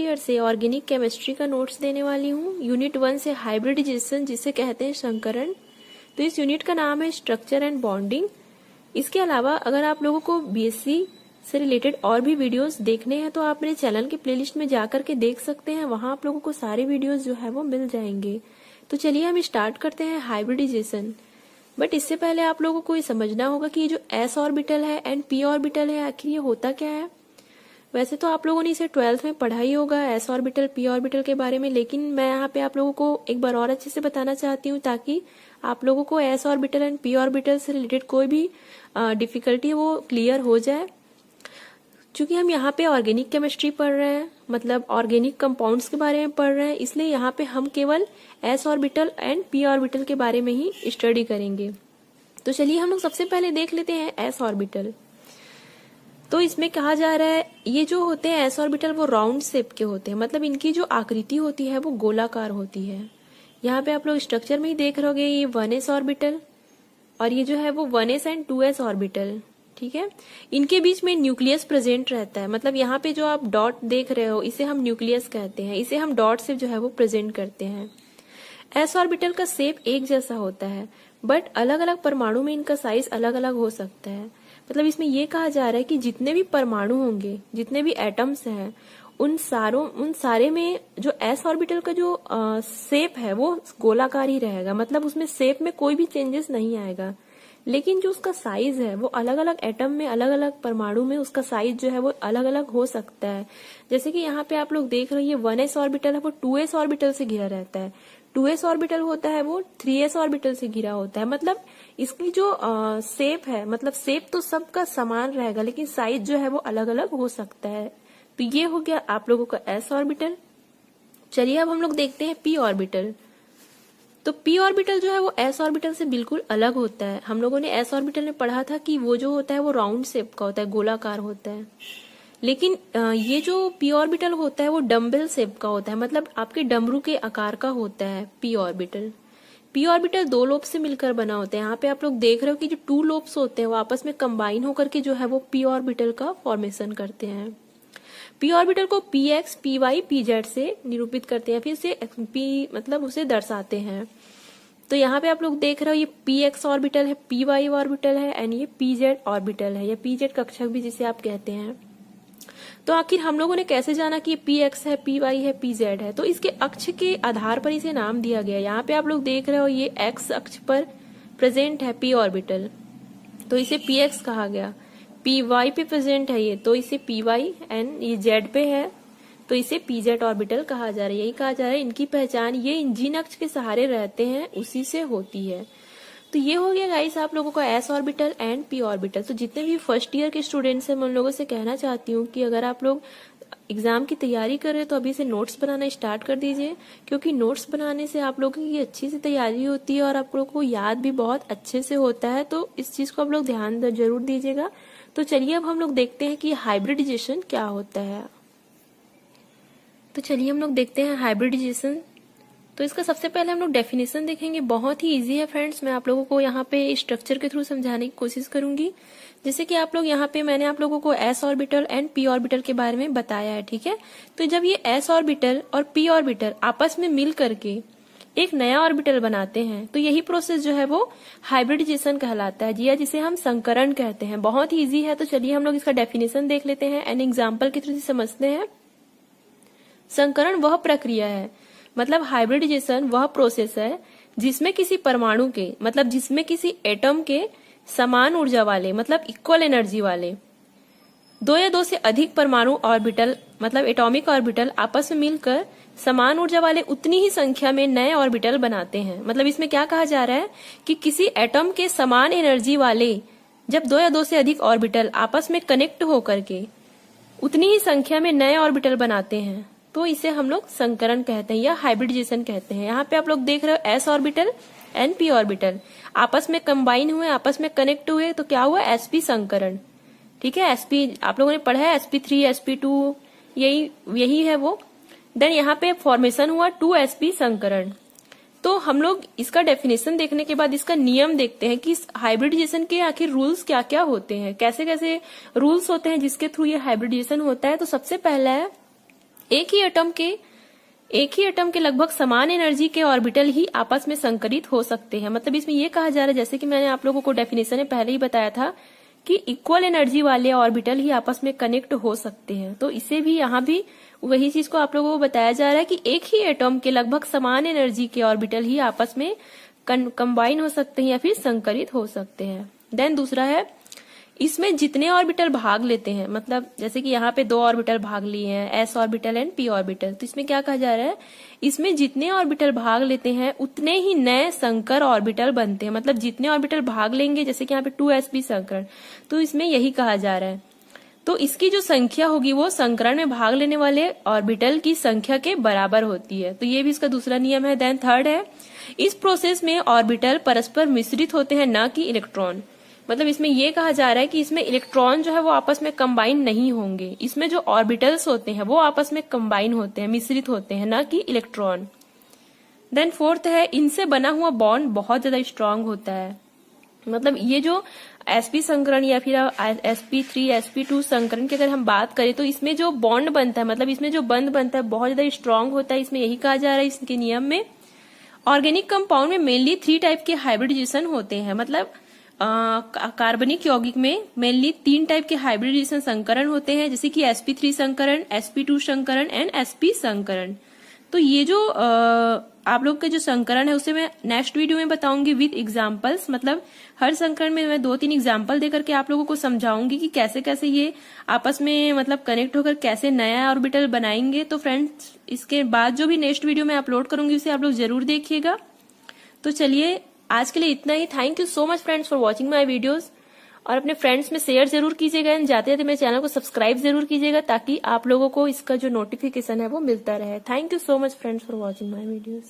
Year से organic chemistry का notes देने वाली हूँ। यूनिट 1 से हाइब्रिडाइजेशन, जिसे कहते हैं संकरण। तो इस यूनिट का नाम है स्ट्रक्चर एंड बॉन्डिंग। इसके अलावा अगर आप लोगों को बीएससी से रिलेटेड और भी वीडियोस देखने हैं तो आप मेरे चैनल के प्लेलिस्ट में जाकर के देख सकते हैं, वहां आप लोगों को सारे वीडियोस जो है वो मिल जाएंगे। तो चलिए हम स्टार्ट करते हैं हाइब्रिडाइजेशन। बट इससे पहले आप लोगों को ये समझना होगा कि ये जो एस ऑर्बिटल है एंड पी ऑर्बिटल है, आखिर ये होता क्या है। वैसे तो आप लोगों ने इसे 12th में पढ़ा ही होगा एस ऑर्बिटल पी ऑर्बिटल के बारे में, लेकिन मैं यहाँ पे आप लोगों को एक बार और अच्छे से बताना चाहती हूँ ताकि आप लोगों को S orbital and P orbital से रिलेटेड कोई भी डिफिकल्टी वो क्लियर हो जाए। चूंकि हम यहाँ पे ऑर्गेनिक केमिस्ट्री पढ़ रहे हैं, मतलब ऑर्गेनिक कंपाउंड्स के बारे में पढ़ रहे हैं, इसलिए यहाँ पे हम केवल S orbital and P orbital के बारे में ही स्टडी करेंगे। तो चलिए हम लोग सबसे पहले देख लेते हैं एस ऑर्बिटल। तो इसमें कहा जा रहा है ये जो होते हैं एस ऑर्बिटल वो राउंड शेप के होते हैं, मतलब इनकी जो आकृति होती है वो गोलाकार होती है। यहाँ पे आप लोग स्ट्रक्चर में ही देख रहोगे, ये 1s ऑर्बिटल और ये जो है वो 1s एंड 2s ऑर्बिटल। ठीक है, इनके बीच में न्यूक्लियस प्रेजेंट रहता है, मतलब यहाँ पे जो आप डॉट देख रहे हो इसे हम न्यूक्लियस कहते हैं, इसे हम डॉट से जो है वो प्रेजेंट करते हैं। एस ऑर्बिटल का शेप एक जैसा होता है, बट अलग अलग परमाणु में इनका साइज अलग अलग हो सकता है। मतलब इसमें यह कहा जा रहा है कि जितने भी परमाणु होंगे, जितने भी एटम्स हैं, उन सारे में जो एस ऑर्बिटल का जो शेप है वो गोलाकार ही रहेगा, मतलब उसमें शेप में कोई भी चेंजेस नहीं आएगा। लेकिन जो उसका साइज है वो अलग अलग एटम में, अलग अलग परमाणु में उसका साइज जो है वो अलग अलग हो सकता है। जैसे कि यहाँ पे आप लोग देख रहे हो, ये 1s ऑर्बिटल है वो 2s ऑर्बिटल से घिरा रहता है, 2s ऑर्बिटल होता है वो 3s ऑर्बिटल से घिरा होता है। मतलब इसकी जो शेप है, मतलब शेप तो सबका समान रहेगा, लेकिन साइज जो है वो अलग अलग हो सकता है। तो ये हो गया आप लोगों का एस ऑर्बिटल। चलिए अब हम लोग देखते हैं पी ऑर्बिटल। तो पी ऑर्बिटल जो है वो एस ऑर्बिटल से बिल्कुल अलग होता है। हम लोगों ने एस ऑर्बिटल में पढ़ा था कि वो जो होता है वो राउंड शेप का होता है, गोलाकार होता है, लेकिन ये जो पी ऑर्बिटल होता है वो डम्बल शेप का होता है, मतलब आपके डमरू के आकार का होता है P orbital. P orbital 2 lobe से मिलकर बना होता है। यहाँ पे आप लोग देख रहे हो कि जो 2 लोब्स होते हैं वो आपस में कंबाइन होकर के जो है वो पी ऑर्बिटल का फॉर्मेशन करते हैं। पी ऑर्बिटल को p x, p y, p z से निरूपित करते हैं, फिर से पी मतलब उसे दर्शाते हैं। तो यहाँ पे आप लोग देख रहे हो ये पी एक्स ऑर्बिटल है, पी वाई ऑर्बिटल है एंड ये पी जेड ऑर्बिटल है, या पी जेड कक्षक भी जिसे आप कहते हैं। तो आखिर हम लोगों ने कैसे जाना कि ये पी एक्स है, पी वाई है, पी जेड है। तो इसके अक्ष के आधार पर इसे नाम दिया गया। यहाँ पे आप लोग देख रहे हो ये एक्स अक्ष पर प्रेजेंट है पी ऑर्बिटल, तो इसे पी एक्स कहा गया। पी वाई पे प्रेजेंट है ये, तो इसे पी वाई, एंड ये जेड पे है तो इसे पी जेड ऑर्बिटल कहा जा रहा है। यही कहा जा रहा है इनकी पहचान ये जिन अक्ष के सहारे रहते हैं उसी से होती है। तो ये हो गया गाइस आप लोगों का S orbital and P orbital. तो जितने भी फर्स्ट ईयर के स्टूडेंट्स हैं मैं उन लोगों से कहना चाहती हूँ कि अगर आप लोग एग्जाम की तैयारी कर रहे हैं तो अभी से नोट्स बनाना स्टार्ट कर दीजिए, क्योंकि नोट्स बनाने से आप लोगों की अच्छी से तैयारी होती है और आप लोगों को याद भी बहुत अच्छे से होता है। तो इस चीज को आप लोग ध्यान जरूर दीजिएगा। तो चलिए अब हम लोग देखते हैं कि हाइब्रिडाइजेशन क्या होता है। तो चलिए हम लोग देखते हैं हाइब्रिडाइजेशन। तो इसका सबसे पहले हम लोग डेफिनेशन देखेंगे। बहुत ही इजी है फ्रेंड्स, मैं आप लोगों को यहाँ पे स्ट्रक्चर के थ्रू समझाने की कोशिश करूंगी। जैसे कि आप लोग यहाँ पे मैंने आप लोगों को S orbital and P orbital के बारे में बताया है, ठीक है। तो जब ये एस ऑर्बिटल और पी ऑर्बिटल आपस में मिल करके एक नया ऑर्बिटल बनाते हैं तो यही प्रोसेस जो है वो हाइब्रिडाइजेशन कहलाता है, या जिसे हम संकरण कहते हैं। बहुत ही इजी है। तो चलिए हम लोग इसका डेफिनेशन देख लेते हैं एंड एग्जाम्पल के थ्रू समझते हैं। संकरण वह प्रक्रिया है, मतलब हाइब्रिडाइजेशन वह प्रोसेस है जिसमें किसी परमाणु के, मतलब जिसमें किसी एटम के समान ऊर्जा वाले, मतलब इक्वल एनर्जी वाले 2 या 2 से अधिक परमाणु ऑर्बिटल, मतलब एटॉमिक ऑर्बिटल आपस में मिलकर समान ऊर्जा वाले उतनी ही संख्या में नए ऑर्बिटल बनाते हैं। मतलब इसमें क्या कहा जा रहा है कि किसी एटम के समान एनर्जी वाले जब 2 या 2 से अधिक ऑर्बिटल आपस में कनेक्ट होकर के उतनी ही संख्या में नए ऑर्बिटल बनाते हैं तो इसे हम लोग संकरण कहते हैं या हाइब्रिडाइजेशन कहते हैं। यहाँ पे आप लोग देख रहे हो S orbital and P orbital आपस में कंबाइन हुए, आपस में कनेक्ट हुए, तो क्या हुआ एसपी संकरण। ठीक है, एसपी आप लोगों ने पढ़ा है, sp3 sp2 यही है वो। देन यहाँ पे फॉर्मेशन हुआ 2sp संकरण। तो हम लोग इसका डेफिनेशन देखने के बाद इसका नियम देखते हैं कि हाइब्रिडाइजेशन के आखिर रूल्स क्या क्या होते हैं, कैसे कैसे रूल्स होते हैं जिसके थ्रू ये हाइब्रिडाइजेशन होता है। तो सबसे पहला है एक ही एटम के लगभग समान एनर्जी के ऑर्बिटल ही आपस में संकरित हो सकते हैं। मतलब इसमें यह कहा जा रहा है, जैसे कि मैंने आप लोगों को डेफिनेशन में पहले ही बताया था कि इक्वल एनर्जी वाले ऑर्बिटल ही आपस में कनेक्ट हो सकते हैं। तो इसे भी यहाँ भी वही चीज को आप लोगों को बताया जा रहा है कि एक ही एटम के लगभग समान एनर्जी के ऑर्बिटल ही आपस में कंबाइन हो सकते हैं या फिर संकरित हो सकते हैं। देन दूसरा है, इसमें जितने ऑर्बिटल भाग लेते हैं, मतलब जैसे कि यहाँ पे 2 ऑर्बिटल भाग लिए हैं, S orbital and P orbital, तो इसमें क्या कहा जा रहा है, इसमें जितने ऑर्बिटल भाग लेते हैं उतने ही नए संकर ऑर्बिटल बनते हैं। मतलब जितने ऑर्बिटल भाग लेंगे, जैसे कि यहाँ पे 2sp संकरण, तो इसमें यही कहा जा रहा है। तो इसकी जो संख्या होगी वो संकरण में भाग लेने वाले ऑर्बिटल की संख्या के बराबर होती है। तो ये भी इसका दूसरा नियम है। देन थर्ड है, इस प्रोसेस में ऑर्बिटल परस्पर मिश्रित होते हैं, न कि इलेक्ट्रॉन। मतलब इसमें यह कहा जा रहा है कि इसमें इलेक्ट्रॉन जो है वो आपस में कंबाइन नहीं होंगे, इसमें जो ऑर्बिटल्स होते हैं वो आपस में कंबाइन होते हैं, मिश्रित होते हैं, न कि इलेक्ट्रॉन। देन फोर्थ है, इनसे बना हुआ बॉन्ड बहुत ज्यादा स्ट्रांग होता है। मतलब ये जो sp संकरण या फिर sp3 sp2 संकरण की अगर हम बात करें तो इसमें जो बॉन्ड बनता है, मतलब इसमें जो बंध बनता है बहुत ज्यादा स्ट्रांग होता है। इसमें यही कहा जा रहा है इसके नियम में। ऑर्गेनिक कंपाउंड में मेनली 3 टाइप के हाइब्रिडाइजेशन होते हैं। मतलब कार्बनिक यौगिक में मेनली 3 टाइप के हाइब्रिडाइजेशन संकरण होते हैं, जैसे कि sp3 संकरण, sp2 संकरण एंड sp संकरण। तो ये जो आप लोग के जो संकरण है उसे मैं नेक्स्ट वीडियो में बताऊंगी विद एग्जांपल्स। मतलब हर संकरण में मैं 2-3 एग्जांपल देकर के आप लोगों को समझाऊंगी कि कैसे कैसे ये आपस में मतलब कनेक्ट होकर कैसे नया ऑर्बिटल बनाएंगे। तो फ्रेंड्स, इसके बाद जो भी नेक्स्ट वीडियो में अपलोड करूंगी उसे आप लोग जरूर देखिएगा। तो चलिए आज के लिए इतना ही। Thank you so much friends for watching my videos, और अपने फ्रेंड्स में शेयर जरूर कीजिएगा। जाते जाते मेरे चैनल को सब्सक्राइब जरूर कीजिएगा ताकि आप लोगों को इसका जो नोटिफिकेशन है वो मिलता रहे। Thank you so much friends for watching my videos.